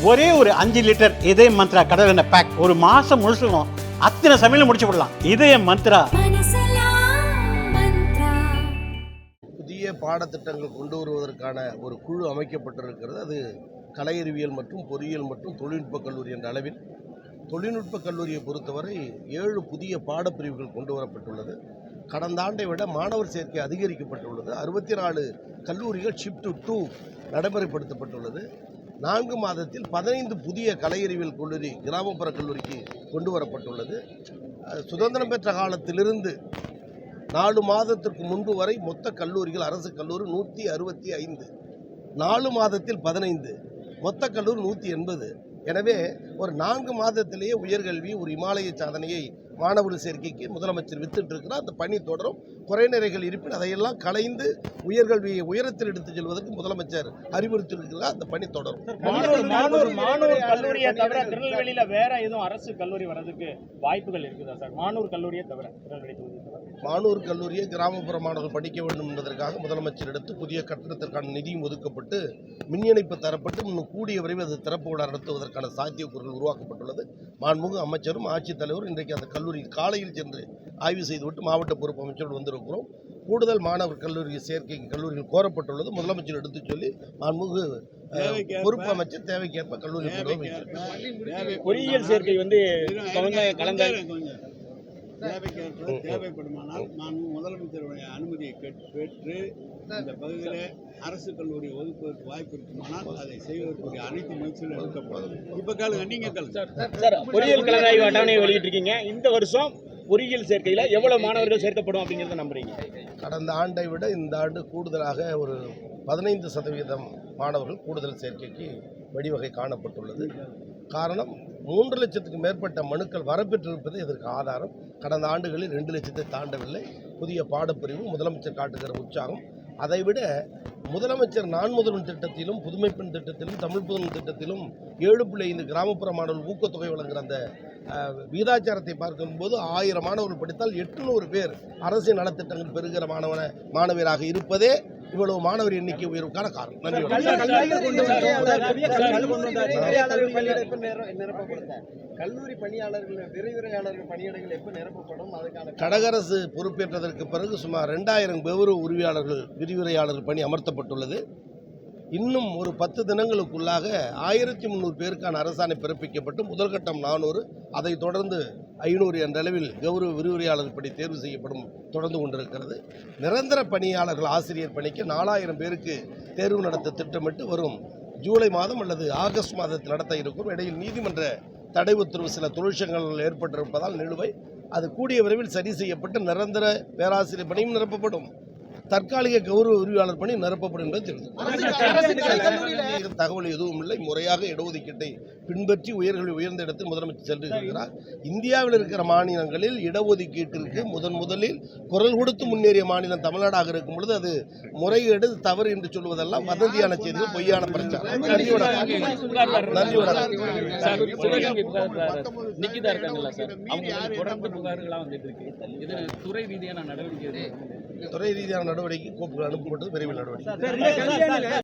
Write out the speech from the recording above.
ஒரே ஒரு 5 லிட்டர் இதய மந்த்ரா கடல் எண்ணெய் பேக் ஒரு மாசம் முழுசுக்கும் அத்தனை சமையல் முடிச்சு விடலாம். இதய மந்த்ரா. புதிய பாடத்திட்டங்கள் கொண்டு வருவதற்கான ஒரு குழு அமைக்கப்பட்டிருக்கிறது. அது கலை அறிவியல் மற்றும் பொறியியல் மற்றும் தொழில்நுட்ப கல்லூரி என்ற அளவில் தொழில்நுட்ப கல்லூரியை பொறுத்தவரை 7 புதிய பாடப்பிரிவுகள் கொண்டு வரப்பட்டுள்ளது. கடந்த ஆண்டை விட மாணவர் சேர்க்கை அதிகரிக்கப்பட்டுள்ளது. 64 கல்லூரிகள் ஷிஃப்ட் 2 நடைமுறைப்படுத்தப்பட்டுள்ளது. 4 மாதத்தில் 15 புதிய கலை அறிவியல் கல்லூரி கிராமப்புற கல்லூரிக்கு கொண்டு வரப்பட்டுள்ளது. சுதந்திரம் பெற்ற காலத்திலிருந்து 4 மாதத்திற்கு முன்பு வரை மொத்த கல்லூரிகள் அரசு கல்லூரி 165, 4 மாதத்தில் 15, மொத்த கல்லூரி 180. எனவே ஒரு 4 மாதத்திலேயே உயர்கல்வி ஒரு இமாலய சாதனையை மாணவர் சேர்க்கைக்கு முதலமைச்சர் வித்துட்டு இருக்கிறார். அந்த பணி தொடரும். குறைநிறைகள் இருப்பின் அதையெல்லாம் களைந்து உயர்கல்வியை உயரத்தில் எடுத்துச் செல்வதற்கு முதலமைச்சர் அறிவுறுத்தியிருக்கிறார். அந்த பணி தொடரும். மானூர் கல்லூரியை தவிர திருநெல்வேலியில வேற எதுவும் அரசு கல்லூரி வர்றதுக்கு வாய்ப்புகள் இருக்குதா சார்? மானூர் கல்லூரியை தவிர திருநெல்வேலி மானூர் கல்லூரியை கிராமப்புற மாணவர்கள் படிக்க வேண்டும் என்பதற்காக முதலமைச்சர் எடுத்து புதிய கட்டடத்திற்கான நிதியும் ஒதுக்கப்பட்டு மின் இணைப்பு தரப்பட்டு இன்னும் கூடிய விரைவில் அது திறப்பு விழா நடத்துவதற்கான சாத்தியக்கூறுகள் உருவாக்கப்பட்டுள்ளது. மாண்புமிகு அமைச்சரும் ஆட்சித்தலைவரும் இன்றைக்கு அந்த கல்லூரி காலையில் சென்று ஆய்வு செய்துவிட்டு மாவட்ட பொறுப்பு அமைச்சரோடு வந்திருக்கிறோம். கூடுதல் மாணவர் கல்லூரி சேர்க்கைக்கு கல்லூரிகள் கோரப்பட்டுள்ளது. முதலமைச்சர் எடுத்துச் சொல்லி மாண்புமிகு பொறுப்பு அமைச்சர் தேவைக்கேற்ப கல்லூரி பொறியியல் சேர்க்கை வந்து கலந்த தேவைப்படுமானால் நான் முதலமைச்சருடைய அனுமதியை பெற்று இந்த பகுதியில் அரசு கல்லூரி ஒதுக்குவதற்கு வாய்ப்பு இருக்குமானால் அதை செய்வதற்குரிய அனைத்து முயற்சிகளும் எடுக்கப்படும். இப்ப காலுங்க நீங்க சார் பொறியியல் கலந்தாய்வு அட்டவணையை வெளியிட்டிருக்கீங்க. இந்த வருஷம் பொறியியல் சேர்க்கையில் எவ்வளவு மாணவர்கள் சேர்க்கப்படும் அப்படிங்கிறத நம்புறீங்க? கடந்த ஆண்டை விட இந்த ஆண்டு கூடுதலாக ஒரு 15% மாணவர்கள் கூடுதல் சேர்க்கைக்கு வழிவகை காணப்பட்டுள்ளது. காரணம் 3 லட்சத்துக்கு மேற்பட்ட மனுக்கள் வரப்பெற்றிருப்பது இதற்கு ஆதாரம். கடந்த ஆண்டுகளில் 2 லட்சத்தை தாண்டவில்லை. புதிய பாடப்பிரிவு முதலமைச்சர் காட்டுகிற உற்சாகம். அதைவிட முதலமைச்சர் நான் முதல்வன் திட்டத்திலும் புதுமை பெண் திட்டத்திலும் தமிழ் புதுமை திட்டத்திலும் 7.5 கிராமப்புற மாணவர்கள் ஊக்கத்தொகை வழங்குகிற அந்த வீதாச்சாரத்தை பார்க்கும்போது 1000 மாணவர்கள் படித்தால் 800 பேர் அரசின் நலத்திட்டங்கள் பெறுகிற மாணவராக இருப்பதே இவ்வளவு மாணவர் எண்ணிக்கை உயர்வுக்கான காரணம். நன்றி. கல்லூரி பணியாளர்கள் விரிவுரையாளர்கள் பணியிடங்கள் எப்ப நிரப்பப்படும்? அதுக்கான கடகரசு பொறுப்பேற்றதற்கு பிறகு சுமார் 2000 கௌரவ உரிமையாளர்கள் விரிவுரையாளர்கள் பணி அமர்த்தப்பட்டுள்ளது. இன்னும் ஒரு 10 தினங்களுக்குள்ளாக 1300 பேருக்கான அரசாணை பிறப்பிக்கப்பட்டு முதல்கட்டம் 400, அதை தொடர்ந்து 500 என்ற அளவில் கௌரவ விரிவுரையாளர் பணி தேர்வு செய்யப்படும் தொடர்ந்து கொண்டிருக்கிறது. நிரந்தர பணியாளர்கள் ஆசிரியர் பணிக்கு 4000 பேருக்கு தேர்வு நடத்த திட்டமிட்டு வரும் ஜூலை மாதம் அல்லது ஆகஸ்ட் மாதத்தில் நடத்த இருக்கும். இடையில் நீதிமன்ற தடை உத்தரவு சில தொழிற்சங்கங்கள் ஏற்பட்டிருப்பதால் நிலுவை. அது கூடிய விரைவில் சரி செய்யப்பட்டு நிரந்தர பேராசிரியர் பணியும் நிரப்பப்படும். தற்காலிக கௌரவ உரிமையாளர் பணி நிரப்பப்படும் என்பது தெரியும். தகவல் எதுவும் இல்லை. முறையாக இடஒதுக்கீட்டை பின்பற்றி உயர்ந்த இடத்தில் முதலமைச்சர் சென்றிருக்கிறார். இந்தியாவில் இருக்கிற மாநிலங்களில் இடஒதுக்கீட்டிற்கு முதலில் குரல் கொடுத்து முன்னேறிய மாநிலம் தமிழ்நாடாக இருக்கும் பொழுது அது முறைகேடு தவறு என்று சொல்வதெல்லாம் வதந்தியான செய்திகள், பொய்யான பிரச்சாரம். துறை ரீதியான நடவடிக்கை கோப்புகள் அனுப்பப்பட்டது. விரைவில் நடவடிக்கை.